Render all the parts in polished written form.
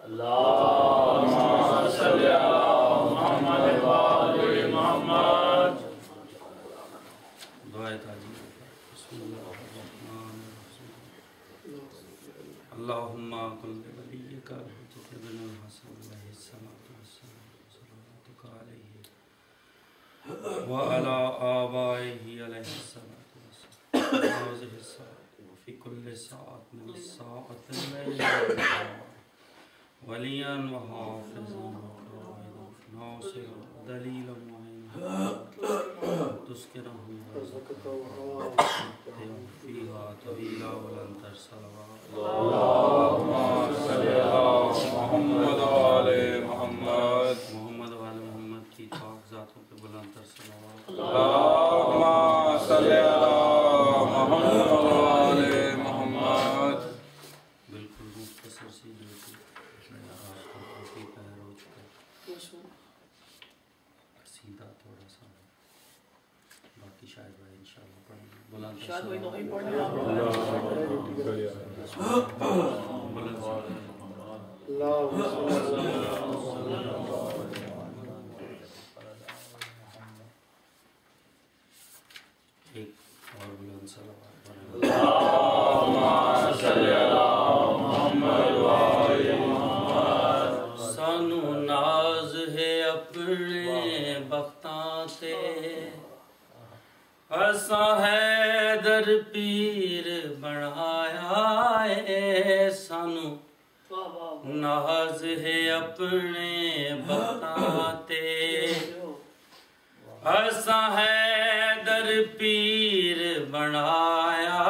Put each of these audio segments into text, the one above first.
اللهم صل علی محمد و آل محمد. دعائے تعظیم. بسم اللہ الرحمن الرحیم. اللہم قل ولیک الحجۃ ابن الحسن علیہ الصلوۃ والسلام صلواتک علیہ وعلی آبائہ علیہ الصلوۃ والسلام هذه الساعة وفي كل ساعة من الساعات الليل وليا وحافظا وقائدا ناصرا دليلا معينا تسكنه فيها طويلا ولن ترسلها. اللهم صل علی محمد و آل محمد. محمد و آل محمد کی پاک ذاتوں پہ بلند تر صلوات. اللهم صل علی محمد و آل محمد. بالکل مختصر سی جو کہ کافی پیر ہو چکا سیدھا تھوڑا سا باقی شاید بھائی انشاءاللہ پڑھیں گے. بلند تر ایک اور بلند صلوات پڑھیں. اللهم صل علی محمد و آل محمد. سانو ناز ہے اپنے بختاں تے اساں حیدر پیر بنایا ہے. سانو ناز ہے اپنے بختاں تے اساں حیدر پیر بنایا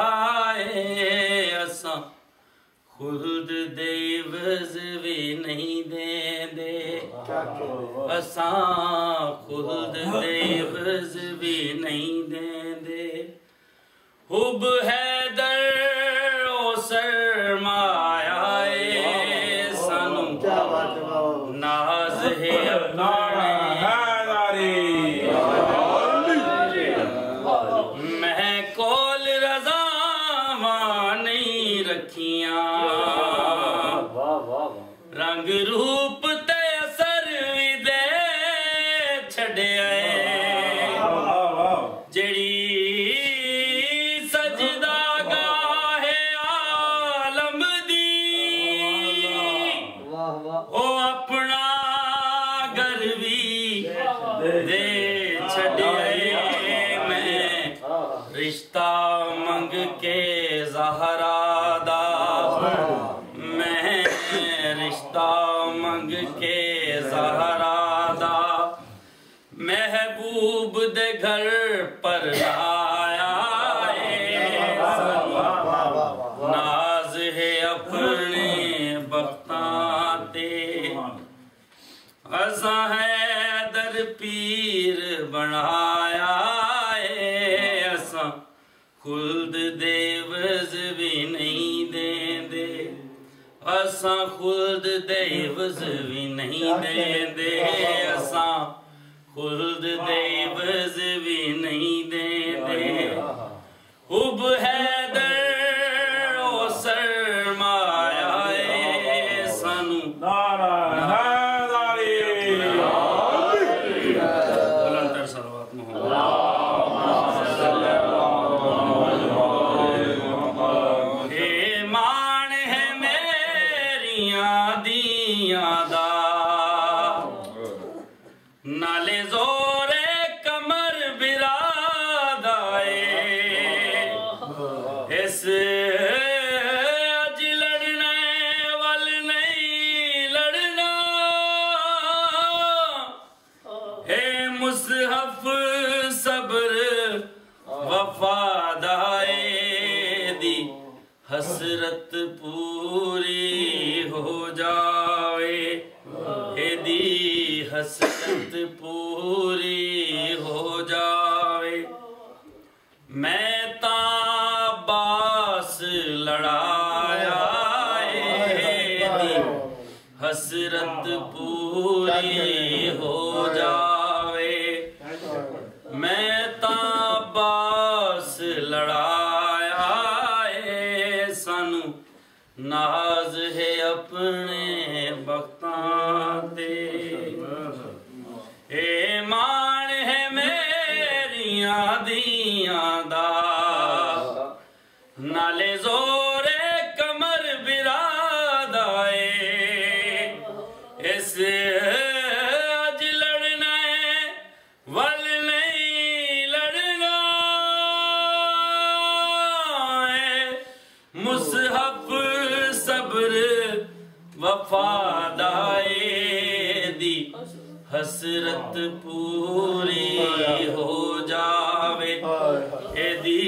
ہے. اساں خلد دے عوض بھی نہیں دیں دے. اساں خلد دے عوض بھی نہیں دیں دے. حب حیدر او سرمایہ ہے. سانو ناز ہے اپنے میں کول رضا نہیں رکھیاں. رنگ روپ تے اثر بھی دے چھڑیا جڑی سجدہ گاہ عالم دی او اپنا گھر بھی دے چھڑیا. میں رشتہ منگ کے زہرا دا میں رشتہ منگ کے زہرا دا محبوب دے گھر پر آیا ہے. ناز ہے اپنے بختاں تے اساں حیدر پیر بنایا ہے. اساں خلد دے عوض بھی نہیں دیں دے. اساں خلد دے عوض بھی نہیں دیں دے. اساں خلد دے عوض بھی نہیں دیں دے. حب حیدر او سرمایہ ہے. سانو بلند تر صلوات محمد. ایمان ہے میریاں دیاں دا نالے زور کمر برادائے. اس اج لڑنے وال نہیں لڑنا. اے مصحف صبر وفادائے دی حسرت پوری ہو جائے. اے دی حسرت پوری ہو جائے. میں باس لڑایا دی حسرت پوری ہو جاوے. میں باس لڑایا سانو نہ नाज है अपने बख्तां ते ए मान है मेरियां दियां दा नाले जोरे कमर बिरादाए इस अज लड़ना है वल नहीं लड़ना है मुसहफ सब्र वफादाए दी हसरत पूरी हो जावे एदी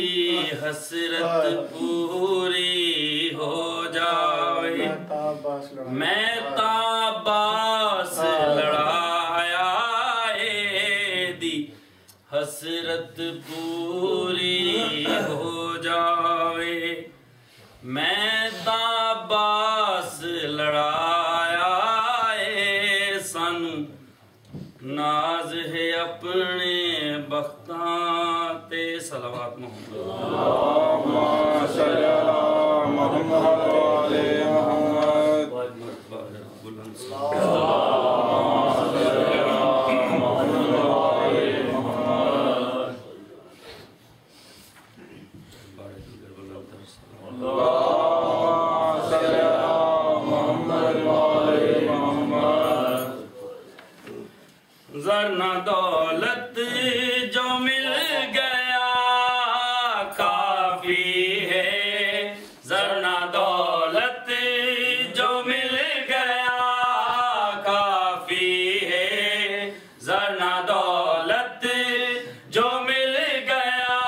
हसरत पूरी हो जावे मैं ताबास लड़ाया एदी हसरत पूरी हो जावे मैं ताबास लड़ाया सानू नाज है अपने बख्तां ते सलावत मोहम्मद ज़रना दौलत जो मिल गया काफी है ज़रना दौलत जो मिल गया काफी है ज़रना दौलत जो मिल गया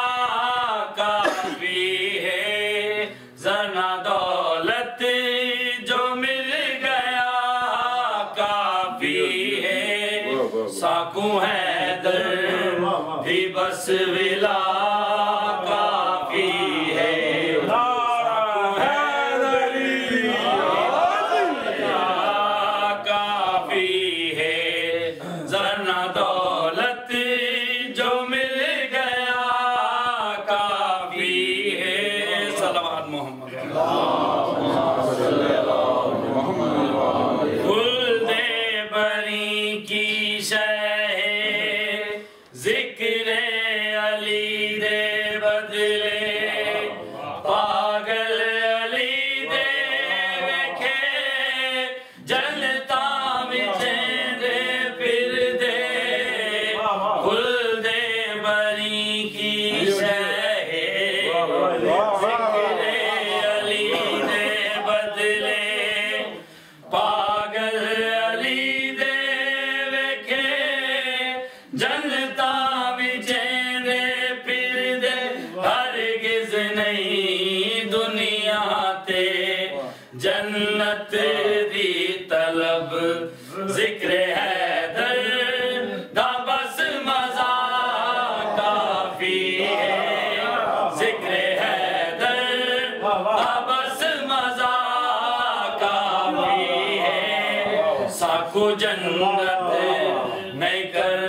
काफी है ज़रना दौलत जो मिल गया काफी है साकू हैदर भी बस विला काफी है साकू हैदरी काफी है ज़रना दौलत जो मिल गया काफी है सलावत मोहम्मद की शह जिक्र अली दे बदले पागल अली दे वेखे जनता विचेंदे फिर दे खुल दे बरी की शह जिक्र अली दे बदले पागल जनता विचेंदे फिर दे हरगिज नहीं दुनिया ते जन्नत दी तलब जिक्र हैदर दा बस मजा काफी है जिक्र हैदर दा बस मजा काफी है साकू जन्नत नहीं कर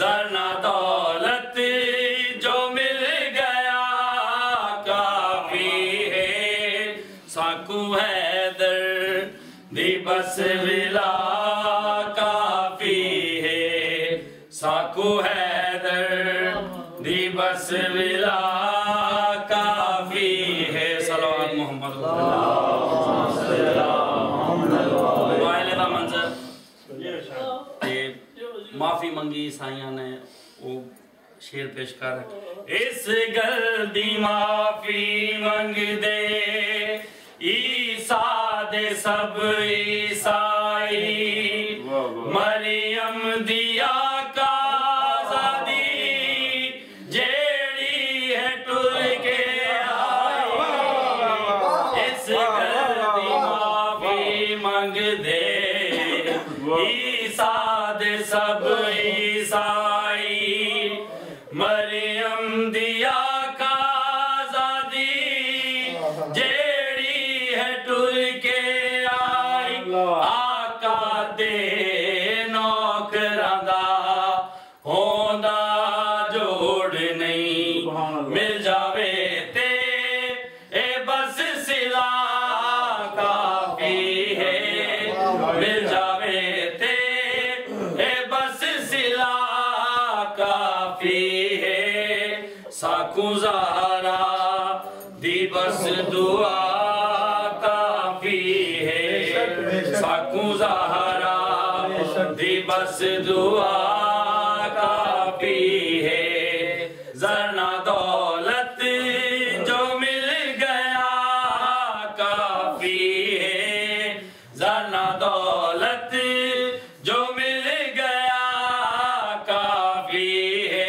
ज़रना दौलत जो मिल गया काफी है साकू हैदर दी बस विला काफी है साकू हैदर दी बस विला काफी है सलावत मोहम्मद वाइले दा मंजर माफी मंगी साइया ने वो शेर पेश कर इस गल दी माफी मंग दे ईसा दे सब ईसाई मरियम दिया का आजादी जेड़ी है टुर के आई इस गल दी माफी मंग दे ईसा दे सब ईसाई मरियम दिया का आजादी जेड़ी है टुर के आई आका दे नौक زہرا دی بس دعا کافی ہے ساکوں زہرا دی بس دعا کافی ہے زرنا دولت جو مل گیا کافی ہے زرنا دولت جو مل گیا کافی ہے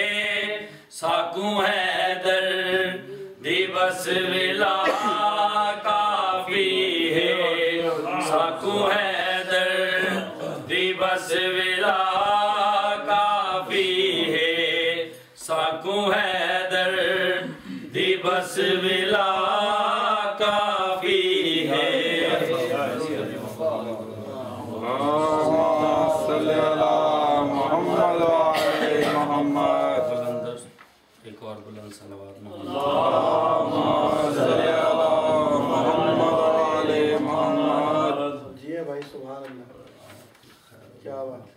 ساکوں حیدر دی بس ولا کافی ہے ساکوں حیدر دی بس ولا کافی ہے ساکوں حیدر دی بس ولا کافی ہے صلی اللہ محمد وآل محمد ایک اور بلند صلوات محمد صلی اللہ محمد وآل محمد جی بھائی سبحان اللہ کیا بات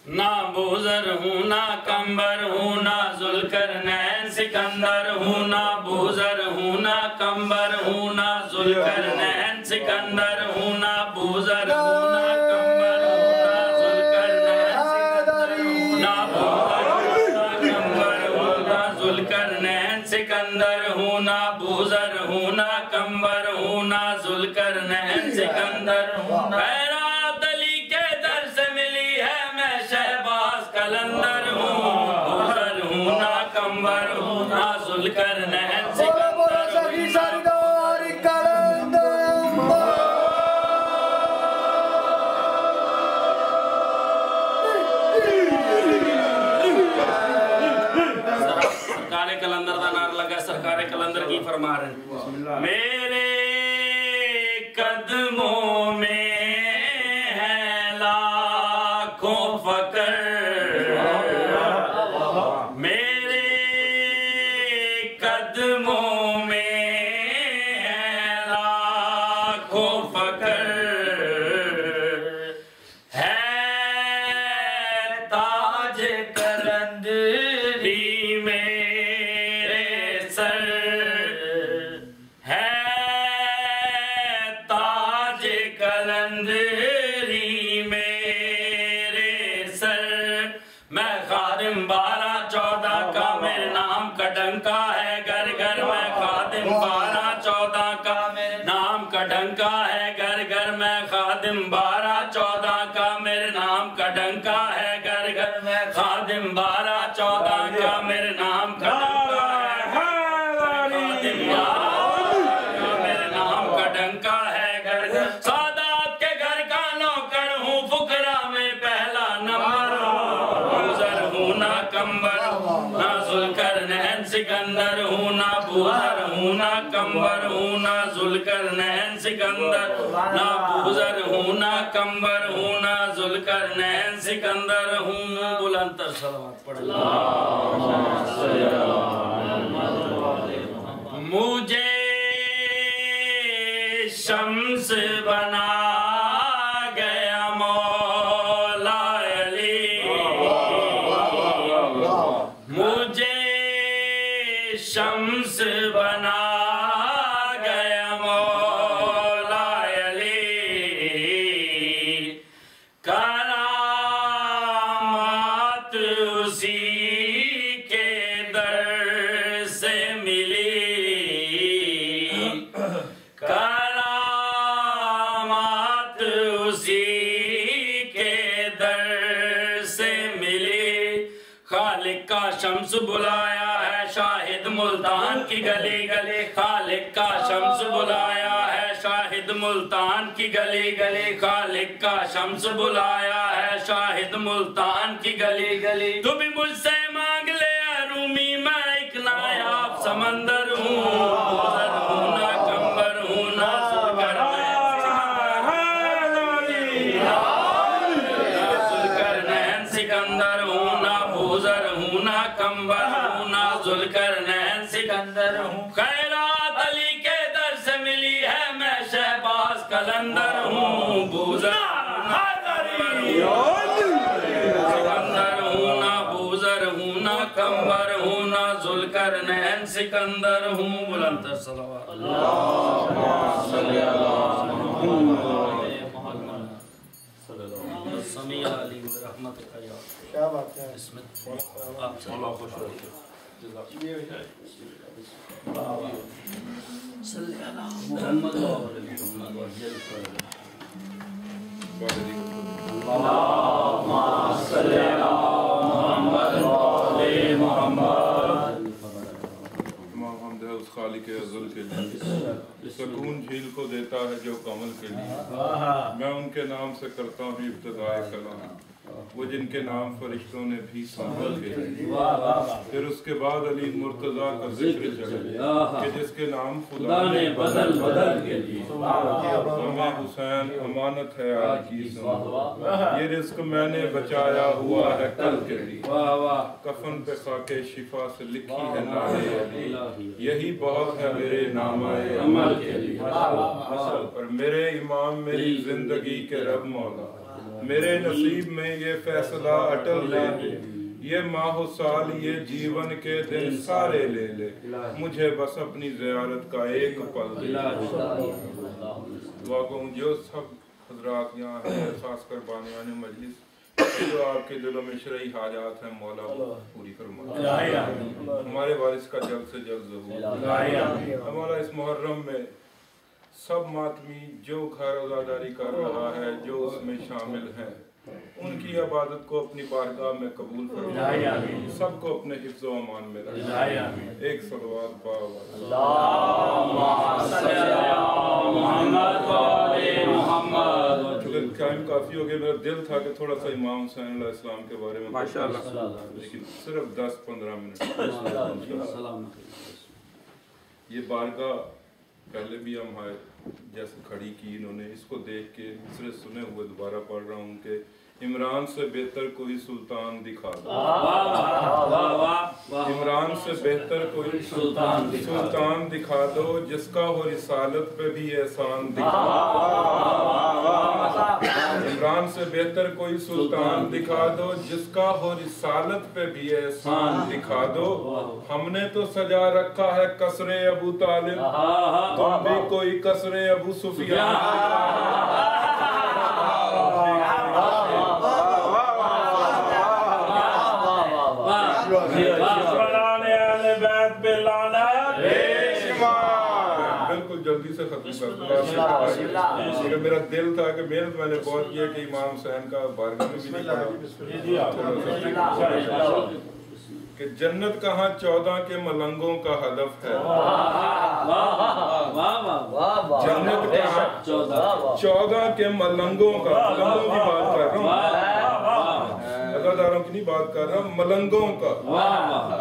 نہ بوزر ہوں نہ کمبر ہوں نہ ذوالقرنین سکندر ہوں نہ بوزر ہوں نہ کمبر ہوں نہ ذوالقرنین سکندر ہوں نہ بوزر ہوں نہ کمبر ہوں نہ ذوالقرنین سکندر ہوں نہ بوزر ہوں نہ کمبر ہوں نہ ذوالقرنین سکندر ہوں خیرات علی کے در سے ملی ہے میں شہباز کلندر ہوں بوزر ہوں نہ کمبر ہوں نہ ذوالقرنین سکندر سرکار کلندر دا نار لگا سرکار کلندر کی فرما رہے ہیں میرے قدموں میں ہے لاکھوں فقر میرے قدموں میں ہے لاکھوں فقر ہے تاج کلندری میرے سر ہے تاج کلندری میرے سر میں خادم 12-14 کا میرے نام کا ڈنکا ہے گھر گھر میں خادم 12-14 کا میرے نام کا ڈنکا ہے گھر گھر میں خادم 12-14 کا میرے نام کا ڈنکا ہے گھر گھر میں خادم 12-14 کا میرے نام کا ڈنکا ہے خادم 12 کا میرے نام کا ڈنکا ہے گھر گھر سادات کے گھر کا نوکر ہوں فقراء میں پہلا نمبر بوزر ہوں نہ کمبر نہ ذوالقرنین سکندر ہوں نہ بوزر ہوں نہ کمبر ہوں نہ ذوالقرنین سکندر نہ بوزر ہوں نہ کمبر ہوں نہ ذوالقرنین سکندر ہوں بلند تر صلوات پڑھ مجھے شمس بنا گیا مولا علی مجھے شمس بنا گیا مولا علی کرامات اسی کے در سے ملی کرامات اسی کے در سے ملی خالق کا شمس بلایا ہے شاہد ملتان کی گلی گلی خالق کا شمس بلایا ہے شاہد ملتان کی گلی گلی خالق کا شمس بلایا ہے شاہد ملتان کی گلی گلی تو بھی مجھ سے مانگ لے رومی میں ایک نایاب سمندر ہوں بوزر ہوں نہ کمبر ہوں نہ ذوالقرنین سکندر ہوں نہ بوزر ہوں نہ کمبر ہوں نہ ذوالقرنین سکندر ہوں خیرات علی کے در سے ملی ہے میں شہباز کلندر ہوں بوزر سکندر ہوں نہ بوزر ہوں نہ کمبر ہوں نہ ذوالقرنین जुलकरनैन सिकंदर हूँ बुलंद सलावत समी अली रहमत का या क्या बात है। इसमें आप सब खुश रहिए सल्ली अला मुहम्मद व अली मुहम्मद व जल पर सल्ली अला मुहम्मद व अली मुहम्मद। तमाम हमद है उस खालिक अज़ल के लिए, सकून झील को देता है जो कमल के लिए। मैं उनके नाम से करता हूँ इब्तिदाए कलाम, वो जिनके नाम फरिश्तों ने भी संभल के लिए। फिर उसके बाद अली मुर्तज़ा का जिक्र चले कि जिसके नाम खुदा ने बदल बदल के लिए। हमें हुसैन अमानत है आज की सुनो, ये रिस्क मैंने बचाया हुआ है कल के लिए। कफन पे खाके शिफा से लिखी है नारे अली, यही बहुत है मेरे नामाए अमल के लिए। और मेरे इमाम मेरी जिंदगी के रब मौला, मेरे नसीब में ये फैसला अटल ले ले। ये माह साल ये जीवन के दिन सारे ले ले, मुझे बस अपनी ज़ियारत का एक पल दे। दुआ कहूँ जो सब हजरात यहाँ हैं, खासकर बानियान मजलिस, जो आपके दिलों में शरई हाजात हैं मौला पूरी फरमा। हमारे वारिस का जल्द से जल्द ज़हूर। हमारा इस मुहर्रम में सब मातमी जो घर रोज़ादारी कर रहा है, जो उसमें शामिल हैं, उनकी इबादत को अपनी बारगाह में कबूल फरमाए, सबको अपने हिफ्ज़ व अमान में रखे। एक सलवात टाइम काफ़ी हो गया, मेरा दिल था कि थोड़ा सा इमाम हुसैन अलैहिस्सलाम के बारे में माशाअल्लाह, लेकिन सिर्फ 10-15 मिनट। ये बारगाह पहले भी हम आए जैसे खड़ी की इन्होंने, इसको देख के सिर्फ सुने हुए दोबारा पढ़ रहा हूँ कि इमरान से बेहतर कोई सुल्तान दिखा दो। इमरान से बेहतर कोई सुल्तान दिखा दो, जिसका हो रिसालत पे भी एहसान दिखा दो। इमरान से बेहतर कोई सुल्तान दिखा दो, जिसका हो रिसालत पे भी एहसान दिखा दो। हमने तो सजा रखा है कसरे अबू तालिब, तुम भी कोई कसरे अबू सुफियान। बिल्कुल जल्दी से खत्म कर दूंगा। मेरा दिल था कि मेहनत मैंने बहुत की है कि इमाम हुसैन का बारगाह में भी नहीं पढ़ा कि जन्नत कहाँ 14 के मलंगों का हदफ है। जन्नत कहाँ 14 के मलंगों का, मलंगों की बात कर रहा हूँ, अदादारों की नहीं बात कर रहा, मलंगों का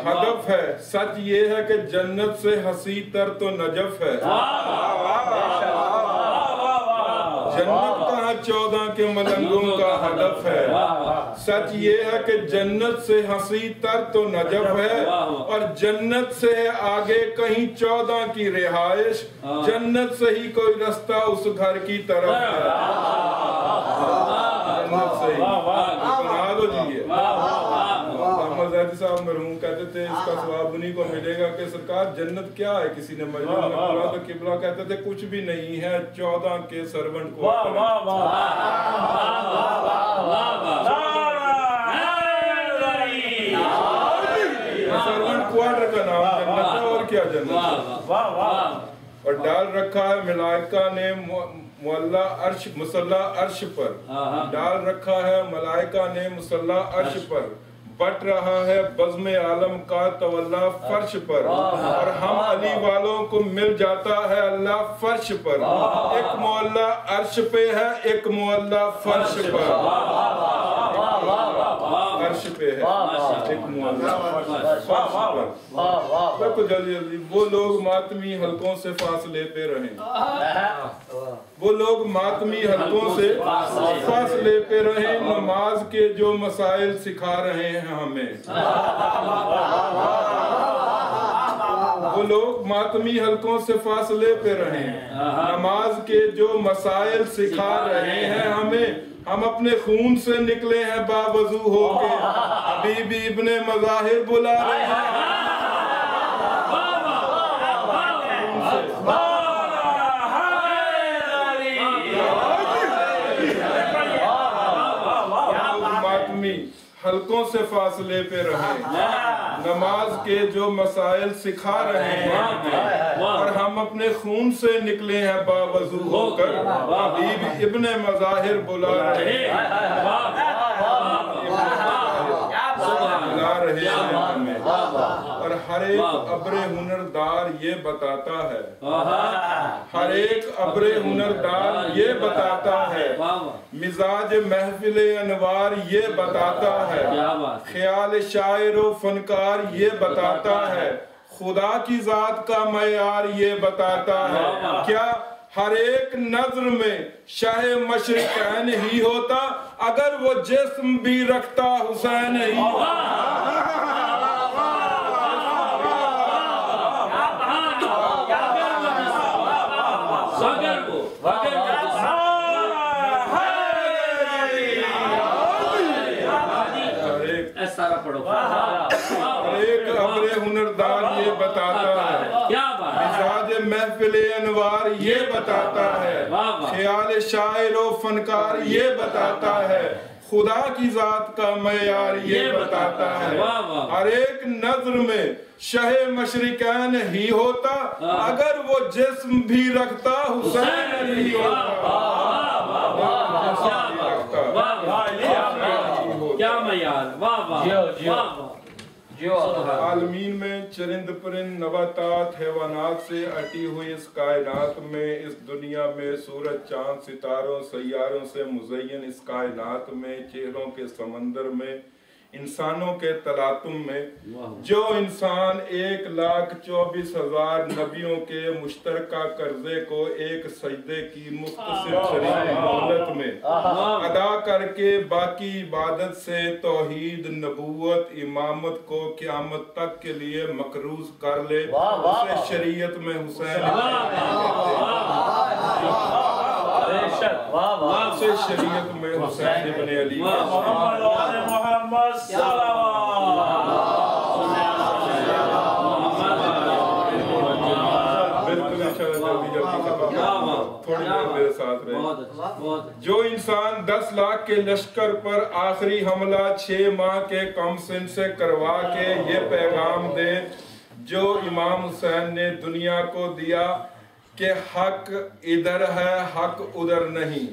हदफ है। सच ये है कि जन्नत से हसी तर तो नजफ है। जन्नत कहाँ 14 के मलंगों का हदफ है। सच ये है कि जन्नत से हंसी तर तो नजफ है, और जन्नत से आगे कहीं 14 की रिहाइश, जन्नत से ही कोई रास्ता उस घर की तरफ है। जन्नत से ही बना दो जी। मोहम्मद ज़ैदी साहब मरहूम कहते थे इसका सवाब उन्हीं को मिलेगा कि सरकार जन्नत क्या है। किसी ने मजलूम में बोला तो किबला कहते थे कुछ भी नहीं है, 14 के सर्वेंट को सर्वेंट क्वार्टर का नाम जन्नत है, और क्या जन्नत। और डाल रखा है मलाइका ने मुअल्ला अर्श, मुसल्ला अर्श पर डाल रखा है मलाइका ने मुसल्ला अर्श पर। बट रहा है बज़्म आलम का तवल्ला फर्श पर, और हम अली वालों को मिल जाता है अल्लाह फर्श पर। एक मुअल्ला अर्श पे है, एक मुअल्ला फर्श पर। अर्श पे है, एक मुअल्ला फर्श पर। तो जल्दी जल्दी वो लोग मातमी हलकों से फासले पे रहें, वो लोग मातमी हलकों से फासले पे रहें। नमाज के जो मसाइल सिखा रहे हैं हमें, वो लोग मातमी हलकों से फासले पे रहें। नमाज के जो मसाइल सिखा रहे हैं हमें, हम अपने खून से निकले हैं बावजू होके, हबीबी इब्ने मज़ाहिर बुला रहे हैं। मातमी हलकों से फासले पे रहे, नमाज के जो मसाइल सिखा रहे हैं, और हम अपने खून से निकले हैं बावजू होकर, हबीब इब्ने मज़ाहिर बुला रहे हैं हमें। और हर एक अब्रे हुनरदार ये बताता है, हर एक अब्रे हुनरदार ये बताता है, मिजाज महफिल अनवार ये बताता है, ख्याल शायर व फनकार ये बताता है, खुदा की जात का मयार ये बताता है। क्या हर एक नजर में शाह मशरिकैन ही होता अगर वो जिस्म भी रखता हुसैन ही एक अब्रे हुनरदार ये बताता है, मिजाज महफिल अनवार ये बताता है, ख्याल शायर व फनकार ये बताता है, खुदा की जात का मयार ये बताता है। हर एक नजर में शाह मशरिकैन ही होता अगर वो जिस्म भी रखता हुसैन ही होता। क्या मयार, वाह वाह। आलमीन में चरिंद परिंद नबातात हैवानात से अटी हुई इस कायनात में, इस दुनिया में सूरज चांद सितारों सैयारों से मुज़य्यन इस कायनात में, चेहरों के समंदर में, इंसानों के तलातुम में, जो इंसान 1,24,000 नबियों के मुश्तरका कर्जे को एक सजदे की मुख्तसर शरीफ मोहलत में अदा करके बाकी इबादत से तौहीद नबूवत इमामत को क़यामत तक के लिए मकरूज कर ले, उसे शरीयत में हुसैन उसे शरीयत में हुसैन इब्ने अली थोड़ी देर मेरे साथ रहे। जो इंसान 10 लाख के लश्कर पर आखिरी हमला 6 माह के कम सिन से करवा के ये पैगाम दे जो इमाम हुसैन ने दुनिया को दिया कि हक इधर है हक उधर नहीं,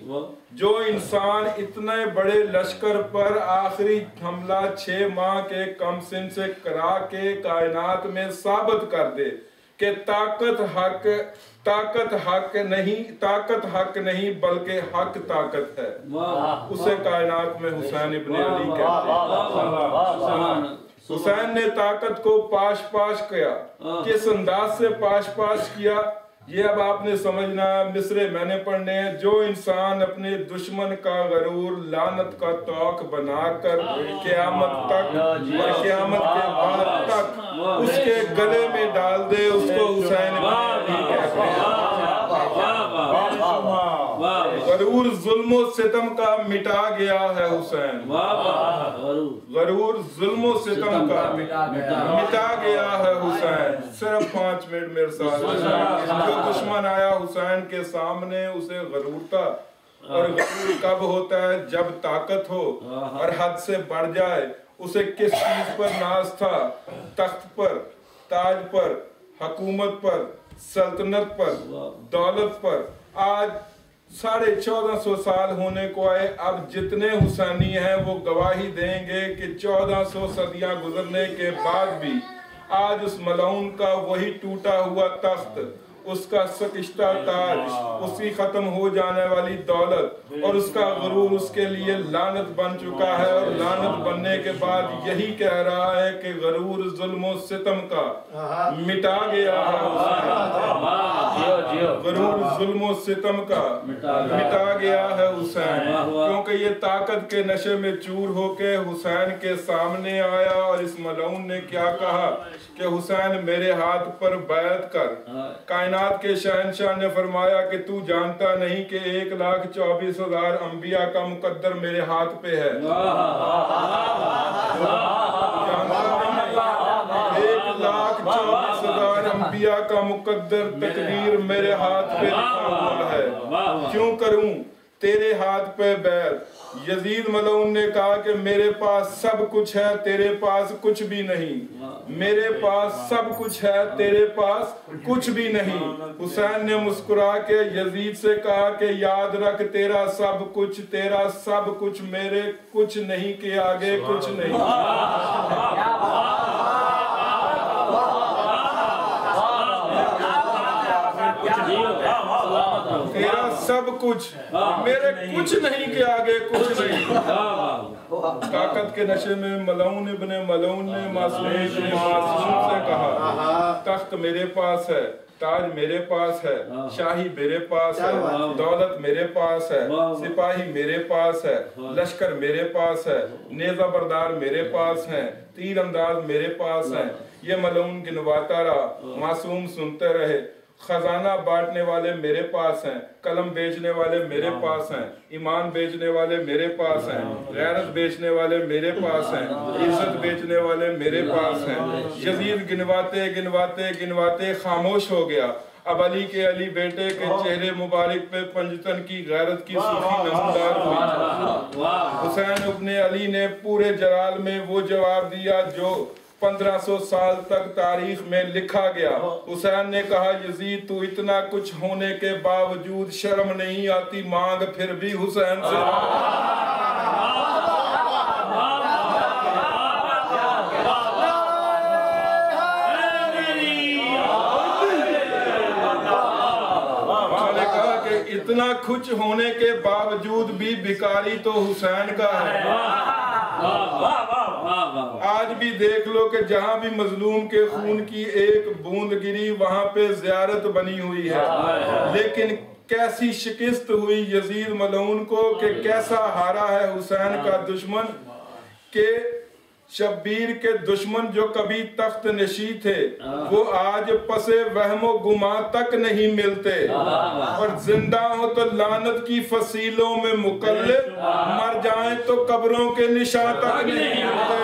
जो इंसान इतने बड़े लश्कर पर आखिरी हमला 6 माह के कम सिन से करा के कायनात में साबित कर दे कि ताकत हक नहीं बल्कि हक ताकत है, उसे कायनात में हुसैन इब्ने अली कहते हैं। हुसैन ने ताकत को पाश पाश किया, किस अंदाज से पाश पाश किया ये अब आपने समझना। मिसरे मैंने पढ़ने हैं। जो इंसान अपने दुश्मन का गरूर लानत का तौक बनाकर क़यामत तक और क़यामत के बाद तक उसके गले में डाल दे उसको हुसैन कहते हैं। गरूर जुल्म सितम का मिटा गया है हुसैन, गरूर जुल्म सितम का मिटा गया है हुसैन। सिर्फ 5 मिनट मेरे साथ। जो दुश्मन आया हुसैन के सामने उसे गरूर था, और गरूर कब होता है जब ताकत हो और हद से बढ़ जाए। उसे किस चीज पर नाज था? तख्त पर, ताज पर, हुकूमत पर, सल्तनत पर, दौलत पर। आज 1450 साल होने को आए। अब जितने हुसैनी हैं वो गवाही देंगे कि 1400 सदियां गुजरने के बाद भी आज उस मलऊन का वही टूटा हुआ तख्त, उसका सकिश्ता ताज, उसकी खत्म हो जाने वाली दौलत और उसका गुरूर उसके लिए लानत बन चुका है। और लानत बनने के बाद यही कह रहा है कि गरूर जुल्म सितम का मिटा गया है, गरूर जुल्म सितम का मिटा गया है हुसैन। क्योंकि ये ताकत के नशे में चूर होके हुसैन के सामने आया और इस मलऊन ने क्या कहा कि हुसैन मेरे हाथ पर बैत कर। कायनात के शहंशाह ने फरमाया कि तू जानता नहीं कि 1,24,000 अंबिया का मुकद्दर मेरे हाथ पे है। 1,24,000 24,000 अंबिया का मुकद्दर तकदीर मेरे हाथ पे लिखा हुआ है, क्यों करूं तेरे हाथ पे बैत। यजीद मलऊन ने कहा कि मेरे पास सब कुछ है, तेरे पास कुछ भी नहीं। मेरे पास सब कुछ है, तेरे पास कुछ भी नहीं। हुसैन ने मुस्कुरा के यजीद से कहा कि याद रख तेरा सब कुछ मेरे कुछ नहीं के आगे कुछ नहीं। तेरा सब कुछ मेरे कुछ नहीं के आगे कुछ नहीं। ताकत के नशे में मलऊन इब्ने मलऊन ने मासूम इब्ने मासूम से कहा, तख्त मेरे पास है, ताज मेरे पास है, शाही मेरे पास है, दौलत मेरे पास है, सिपाही मेरे पास है, लश्कर मेरे पास है, नेज़ा बरदार मेरे पास है, तीर अंदाज मेरे पास है। ये मलऊन गिनवाता रहा, मासूम सुनते रहे। खजाना बांटने वाले मेरे पास हैं, कलम बेचने वाले मेरे पास हैं, ईमान बेचने वाले मेरे पास हैं, गैरत बेचने वाले मेरे पास हैं, इज्जत बेचने वाले मेरे पास हैं। यजीद गिनवाते गिनवाते गिनवाते खामोश हो गया। अब अली के अली बेटे के चेहरे मुबारक पे पंजतन की गैरत की सूखी नमदार हुई। हुसैन इब्ने अली ने पूरे जलाल में वो जवाब दिया जो 1500 साल तक तारीख में लिखा गया। हुसैन ने कहा, यजीद तू इतना कुछ होने के बावजूद शर्म नहीं आती मांग फिर भी हुसैन से। मैंने कहा कि इतना कुछ होने के बावजूद भी भिखारी तो हुसैन का है। आज भी देख लो कि जहाँ भी मजलूम के खून की एक बूंद गिरी वहाँ पे ज़ियारत बनी हुई है। लेकिन कैसी शिकस्त हुई यजीद मलऊन को कि कैसा हारा है हुसैन का दुश्मन, के शब्बीर के दुश्मन जो कभी तख्त नशी थे वो आज पसे वहमो गुमा तक नहीं मिलते, और जिंदा हो तो लानत की फसीलों में मुकल्लिद, मर जाएं तो कब्रों के निशान तक नहीं मिलते।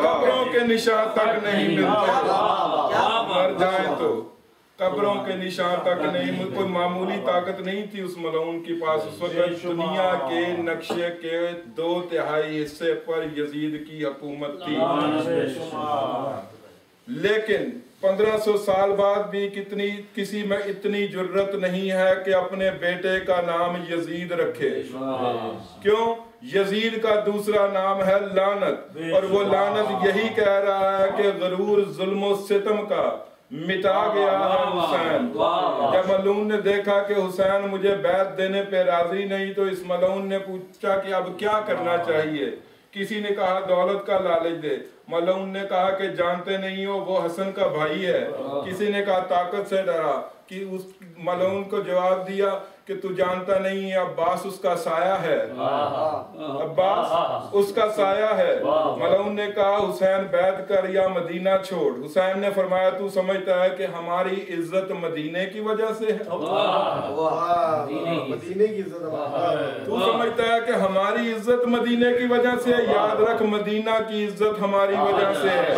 कब्रों के निशान तक नहीं मिलते, मर जाएं तो कब्रों के निशान तक नहीं। कोई मामूली ताकत नहीं थी उस मलऊन के पास। उस वक्त दुनिया के नक्शे के 2/3 हिस्से पर यजीद की हुकूमत थी। लेकिन 1500 साल बाद भी किसी में इतनी जुर्रत नहीं है कि अपने बेटे का नाम यजीद रखे। क्यों? यजीद का दूसरा नाम है लानत, और वो लानत यही कह रहा है कि गरूर जुल्म सितम का मिटा गया है हुसैन। जब मलऊन ने देखा कि हुसैन मुझे बैत देने पे राजी नहीं, तो इस मलऊन ने पूछा कि अब क्या करना चाहिए। किसी ने कहा दौलत का लालच दे। मलऊन ने कहा कि जानते नहीं हो वो हसन का भाई है। किसी ने कहा ताकत से डरा। कि उस मलऊन को जवाब दिया कि तू जानता नहीं है अब्बास उसका साया है, अब्बास उसका साया है। मलऊन ने कहा हुसैन बैत कर या मदीना छोड़। हुसैन ने फरमाया तू समझता है कि हमारी इज्जत मदीने की वजह से है? मदीने की इज्जत तू समझता है कि हमारी इज्जत मदीने की वजह से है? याद रख मदीना की इज्जत हमारी वजह से है।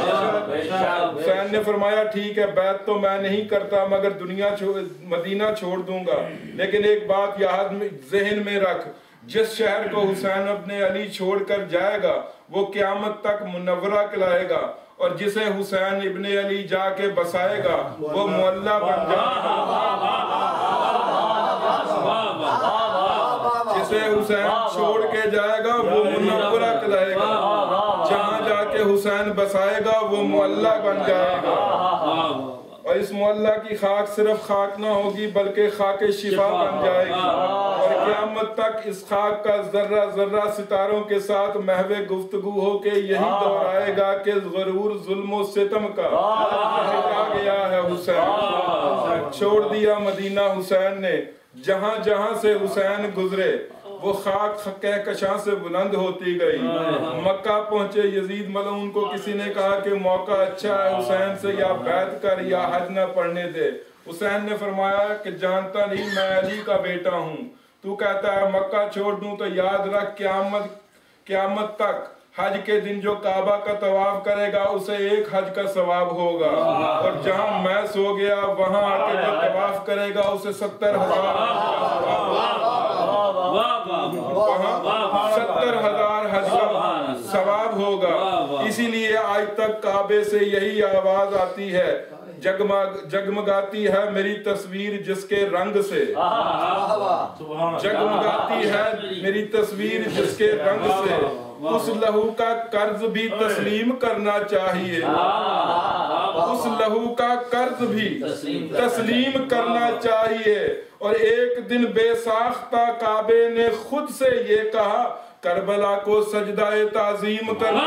हुसैन ने फरमाया ठीक है बैत तो मैं नहीं करता मगर मदीना छोड़ दूंगा, लेकिन एक बात याद में ज़हन में रख, जिस शहर को हुसैन अपने अली छोड़कर जाएगा वो क़यामत तक मुनव्वरा कहलाएगा, और जिसे हुसैन इब्ने अली जाके बसाएगा वो मुअल्ला बन जाएगा। जिसे हुसैन छोड़ के जाएगा वो मुनव्वरा कहलाएगा, जहाँ जाके हुसैन बसाएगा वो मुअल्ला बन जाएगा। और इस मोहल्ला की खाक सिर्फ खाक ना होगी बल्कि खाके शिफा बन जाएगी, और क़यामत तक इस खाक का जर्रा जर्रा सितारों के साथ महवे गुफ्तगू हो के यही दोहराएगा कि गरूर जुल्म सितम का मिटा गया है हुसैन। छोड़ दिया मदीना हुसैन ने। जहाँ जहाँ से हुसैन गुजरे वो खाक कहकशां से बुलंद होती गई। मक्का पहुंचे यजीद मलऊन को किसी ने कहा कि मौका अच्छा है हुसैन से या बैत कर या हज न पढ़ने दे। हुसैन ने फरमाया कि जानता नहीं मैं अली का बेटा हूँ, तू कहता है मक्का छोड़ दूं तो याद रख क़यामत तक हज के दिन जो काबा का तवाफ करेगा उसे एक हज का सवाब होगा, और जहां मैं सो गया वहां आके जो तवाफ करेगा उसे 70,000 70,000 हज का सवाब होगा। इसीलिए आज तक काबे से यही आवाज आती है, जगमगाती है मेरी तस्वीर जिसके रंग से, जगमगाती है मेरी तस्वीर जिसके रंग से, उस लहू का कर्ज भी तस्लीम करना चाहिए, उस लहू का कर्ज भी तस्लीम करना चाहिए। और एक दिन बेसाख्ता काबे ने खुद से ये कहा, करबला को सजदाए ताजीम करना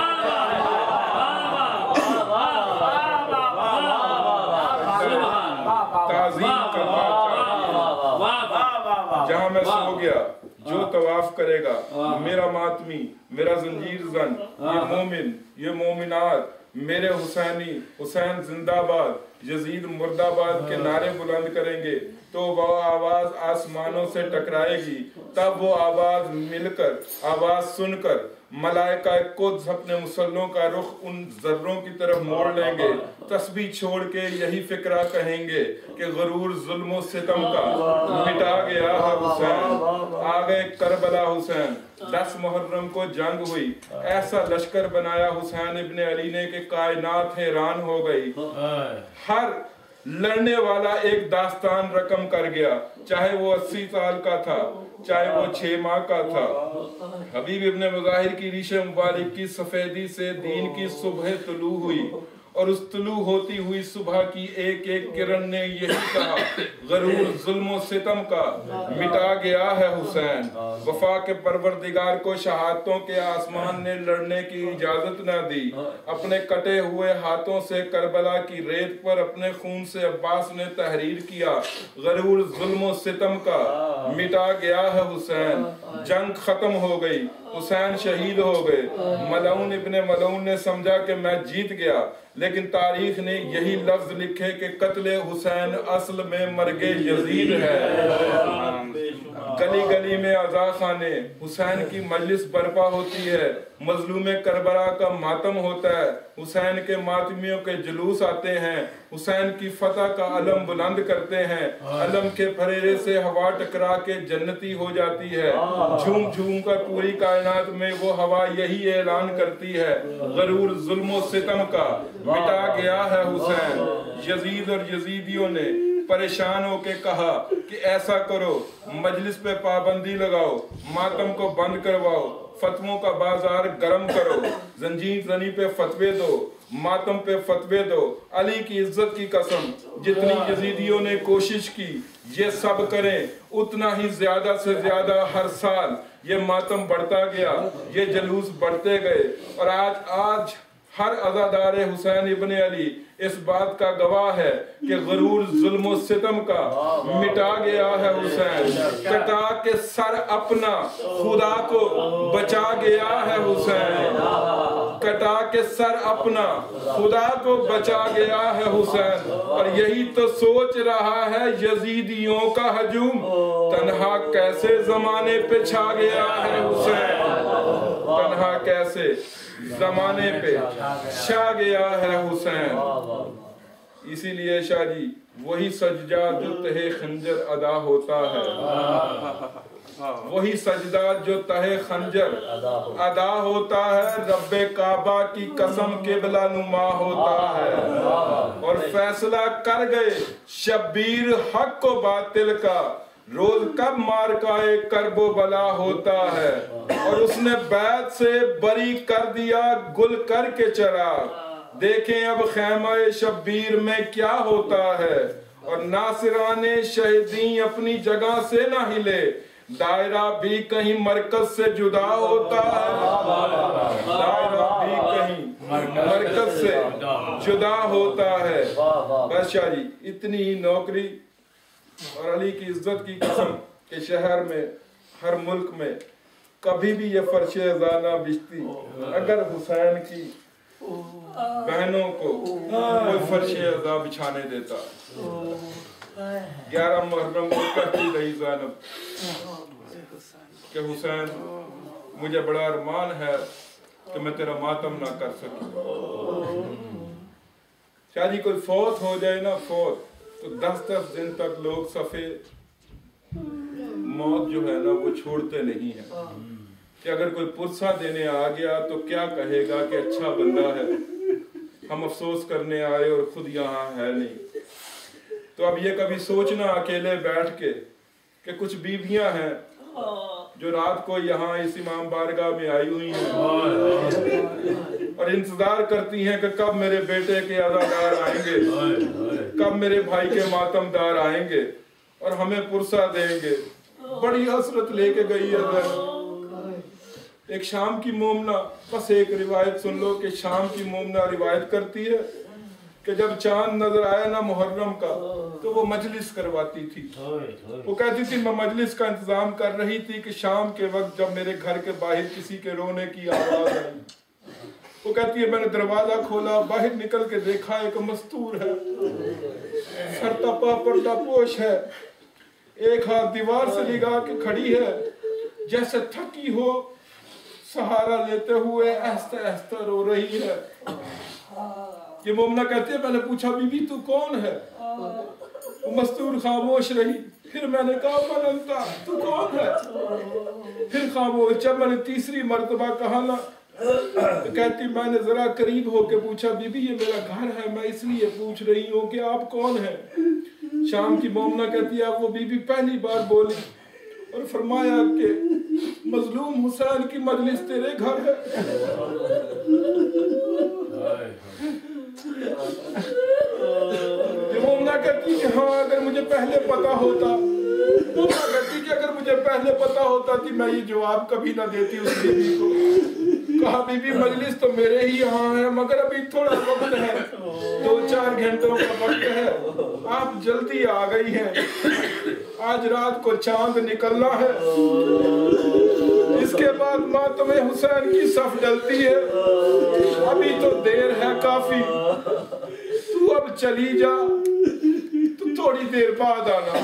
जहां मैं सो गया, जो तवाफ करेगा, मेरा मातमी, मेरा जंजीर जन, ये मोमिन, ये मोमिनात, मेरे हुसैनी, हुसैन जिंदाबाद, यजीद मुर्दाबाद के नारे बुलंद करेंगे तो वो आवाज आसमानों से टकराएगी। तब वो आवाज मिलकर, आवाज सुनकर मलाइका कुद्स अपने मुसल्लों का रुख उन जर्रों की तरफ मोड़ लेंगे, तस्बीह छोड़ के यही फिक्रा कहेंगे कि गरूर जुल्म सितम का मिटा गया है हुसैन। आ गए करबला हुसैन, 10 मुहर्रम को जंग हुई, ऐसा लश्कर बनाया हुसैन इब्ने अली ने कि कायनात हैरान हो गई। हर लड़ने वाला एक दास्तान रकम कर गया, चाहे वो 80 साल का था, चाहे वो 6 माह का था। हबीब इब्ने मुजाहिर की रीशे मुबारक की सफेदी से दीन की सुबह तुलू हुई, और उस तुलू होती हुई सुबह की एक एक किरण ने यही कहा, गरूर जुल्म सितम का मिटा गया है हुसैन। वफा के परवरदिगार को शहादतों के आसमान ने लड़ने की इजाजत न दी, अपने कटे हुए हाथों से करबला की रेत पर अपने खून से अब्बास ने तहरीर किया, गरूर जुल्म सितम का मिटा गया है हुसैन। जंग खत्म हो गई, हुसैन शहीद हो गए। मलऊन इब्ने मलऊन ने समझा कि मैं जीत गया, लेकिन तारीख ने यही लफ्ज लिखे कि कत्ले हुसैन असल में मर्गे यजीद है। गली गली में अज़ा खाने हुसैन की मजलिस बर्पा होती है, मजलूम करबला का मातम होता है, हुसैन के मातमियों के जुलूस आते हैं, हुसैन की फतह का अलम बुलंद करते हैं, अलम के फरेरे से हवा टकरा के जन्नती हो जाती है। झूम झूम कर पूरी कायनात में वो हवा यही ऐलान करती है, गरूर जुल्म सितम का मिटा गया है हुसैन। यजीद और यजीदियों ने परेशान होके कहा कि ऐसा करो, मजलिस पे पाबंदी लगाओ, मातम को बंद करवाओ, फतवों का बाजार गर्म करो, जंजीर जनी पे फतवे दो, मातम पे फतवे दो। अली की इज्जत की कसम, जितनी यजीदियों ने कोशिश की ये सब करें, उतना ही ज्यादा से ज्यादा हर साल ये मातम बढ़ता गया, ये जलूस बढ़ते गए। और आज हर अज़ादार हुसैन इब्ने अली इस बात का गवाह है कि गरूर जुल्म सितम का मिटा गया है हुसैन। कटा के सर अपना खुदा को बचा गया है हुसैन, कटा के सर अपना खुदा को बचा गया है हुसैन। और यही तो सोच रहा है यजीदियों का हजूम, तन्हा कैसे जमाने पे छा गया है हुसैन, तन्हा कैसे जमाने पे छा गया है हुसैन। इसीलिए शाह जी वही सजदा जो तहे खंजर अदा होता है, वही सजदा जो तहे खंजर अदा होता है, रब्बे काबा की कसम किबला नुमा होता है। और फैसला कर गए शब्बीर हक को बातिल का, रोज कब मार का एक करबो बला होता है। और उसने बैत से बरी कर दिया गुल करके चला, देखें अब खैमा शब्बीर में क्या होता है। और नासिराने शहीदी अपनी जगह से ना हिले, दायरा भी कहीं मरकज से जुदा होता है, दायरा भी कहीं मरकज से जुदा होता है। बादशाह जी इतनी ही नौकरी और अली की इज्जत की कसम के शहर में, हर मुल्क में कभी भी ये फर्शे ज़ाना बिछती अगर हुसैन की बहनों को कोई फर्शे अज़ा बिछाने देता। 11 मुहर्रम को कहती रही ज़ैनब कि हुसैन मुझे बड़ा अरमान है کہ میں تیرا ماتم نہ کر سکوں. شاید ہی کوئی فوت ہو جائے نا، فوت تو 10 دن تک لوگ صفے موت جو ہے نا وہ چھوڑتے نہیں ہیں کہ اگر کوئی پرسہ دینے آ گیا تو کیا کہے گا کہ اچھا بندہ ہے، ہم افسوس کرنے آئے اور خود یہاں ہے نہیں. تو اب یہ کبھی سوچنا اکیلے بیٹھ کے کہ کچھ بیویاں ہیں جو رات کو یہاں اس امام بارگاہ میں آئی ہوئی ہیں اور انتظار کرتی ہیں کہ کب میرے بیٹے کے عزادار آئیں گے، کب میرے بھائی کے ماتم دار آئیں گے اور ہمیں پرسہ دیں گے. بڑی حسرت لے کے گئی ہے. ایک شام کی مومنہ، بس ایک روایت سن لو کہ شام کی مومنہ روایت کرتی ہے کہ جب چاند نظر آیا نا محرم کا تو وہ مجلس کرواتی تھی. وہ کہتی تھی میں مجلس کا انتظام کر رہی تھی کہ شام کے وقت جب میرے گھر کے باہر کسی کے رونے کی آواز آئی، وہ کہتی ہے میں نے دروازہ کھولا، باہر نکل کے دیکھا ایک مستور ہے، سر تپا پردہ پوش ہے، ایک ہاتھ دیوار سے لگا کے کھڑی ہے، جیسے تھکی ہو، سہارا لیتے ہوئے آہستہ آہستہ رو رہی ہے. یہ مومنہ کہتی ہے میں نے پوچھا بی بی تو کون ہے؟ وہ مستور خاموش رہی. پھر میں نے کہا من انتا، تو کون ہے؟ پھر خاموش. جب میں نے تیسری مرتبہ کہا نا تو کہتی میں نے ذرا قریب ہو کے پوچھا بی بی یہ میرا گھر ہے، میں اس لیے پوچھ رہی ہوں کہ آپ کون ہیں؟ شام کی مومنہ کہتی ہے اب وہ بی بی پہلی بار بولی اور فرمایا کہ مظلوم حسین کی مجلس تیرے گھر ہے. یہ مومنہ کہتی کہ ہاں اگر مجھے پہلے پتا ہوتا، مومنہ کہتی کہ اگر مجھے پہلے پتا ہوتا کہ میں یہ جواب کبھی نہ دیتی اس بی بی کو. کہا بی بی مجلس تو میرے ہی یہاں ہے مگر ابھی تھوڑا وقت ہے، 2-4 گھنٹوں کا وقت ہے، آپ جلدی آ گئی ہیں، آج رات کو چاند نکلنا ہے، اس کے بعد ماتم حسین کی صف ڈلتی ہے، ابھی تو دیر ہے کافی، تو اب چلی جا، تو تھوڑی دیر بعد آنا.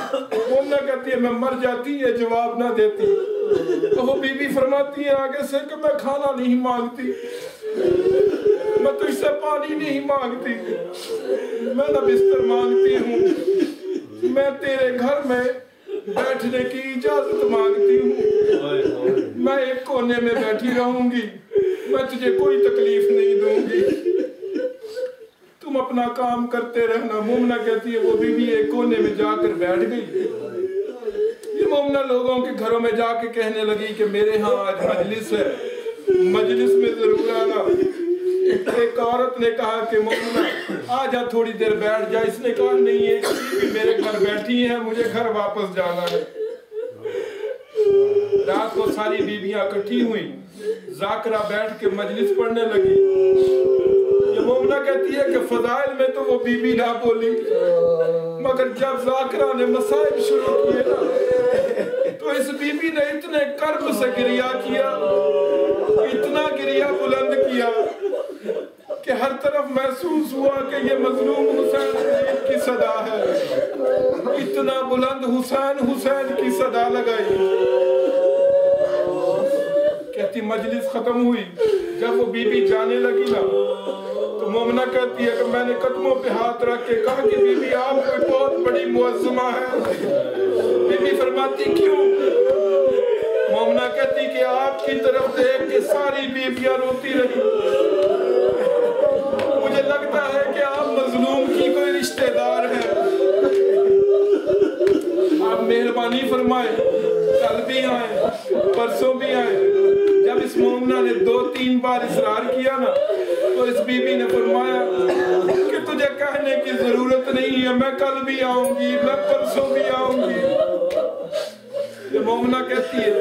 وہ نہ کہتی ہے میں مر جاتی، یہ جواب نہ دیتی. تو وہ بی بی فرماتی ہے آگے سے کہ میں کھانا نہیں مانگتی، میں تجھ سے پانی نہیں مانگتی، میں نہ بستر مانگتی ہوں، میں تیرے گھر میں بیٹھنے کی اجازت مانگتی ہوں، میں ایک کونے میں بیٹھی رہوں گی، میں تجھے کوئی تکلیف نہیں دوں گی، تم اپنا کام کرتے رہنا. مومنہ کہتی ہے وہ بی بی ایک کونے میں جا کر بیٹھ گئی. یہ مومنہ لوگوں کے گھروں میں جا کے کہنے لگی کہ میرے ہاں آج مجلس ہے، مجلس میں ضرور آنا. ایک عورت نے کہا کہ مومنہ آ جا تھوڑی دیر بیٹھ جا. اس نے کہا نہیں ایک بی بی میرے گھر بیٹھی ہے، مجھے گھر واپس جانا ہے. رات کو ساری بیویاں اکٹھی ہوئی، ذاکرہ بیٹھ کے مجلس پڑھنے لگی. یہ مومنہ کہتی ہے کہ فضائل میں تو وہ بی بی نہ بولی، مگر جب ذاکرہ نے مسائل شروع کیے نا تو اس بی بی نے اتنے کرب سے گریہ کیا، اتنا گریہ بلند کیا کہ ہر طرف محسوس ہوا کہ یہ مظلوم حسین کی صدا ہے. اتنا بلند حسین حسین کی صدا لگائی. کہتی مجلس ختم ہوئی. جب وہ بی بی جانے لگی نا تو مومنہ کہتی ہے کہ میں نے قدموں پہ ہاتھ رکھ کے کہا کہ بی بی آپ کوئی بہت بڑی معظمہ ہے. بی بی فرماتی کیوں؟ مومنہ کہتی کہ آپ کی طرف دیکھ کے ساری بیویاں روتی رہی، مجھے لگتا ہے کہ آپ مظلوم کی کوئی رشتہ دار ہے. آپ مہربانی فرمائیں، کل بھی آئیں، پرسوں بھی آئیں. جب اس مومنہ نے 2-3 بار اصرار کیا نا تو اس بی بی نے فرمایا کہ تجھے کہنے کی ضرورت نہیں ہے، میں کل بھی آؤں گی، میں پرسوں بھی آؤں گی. یہ مومنہ کہتی ہے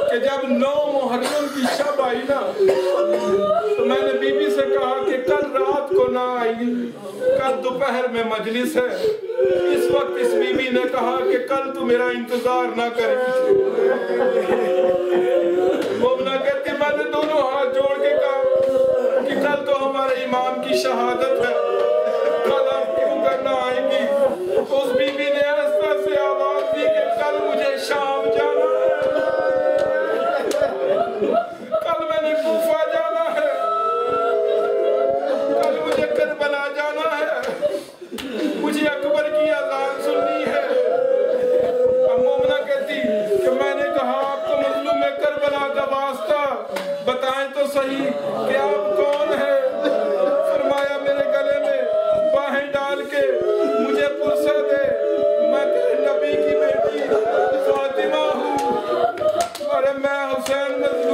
کہ جب 9 محرم کی شب آئی نا تو میں نے بی بی سے کہا کہ کل رات کو نہ آئی، کل دوپہر میں مجلس ہے. اس وقت اس بی بی نے کہا کہ کل تو میرا انتظار نہ کرے. مومنہ کہتی میں نے دونوں ہاتھ جوڑ کے کہا کہ کل تو ہمارے امام کی شہادت ہے، کل آپ کیوں کرنا آئیں گی؟ تو اس بی بی نے آہستہ سے آواز دی کہ کل مجھے شام جانا ہے، کل میں نے सही कि आप कौन हैं। फरमाया मेरे गले में बाहें डाल के मुझे पुरसा दे, मैं तेरे नबी की बेटी फातिमा हूँ। अरे मैं हुसैन मजलूम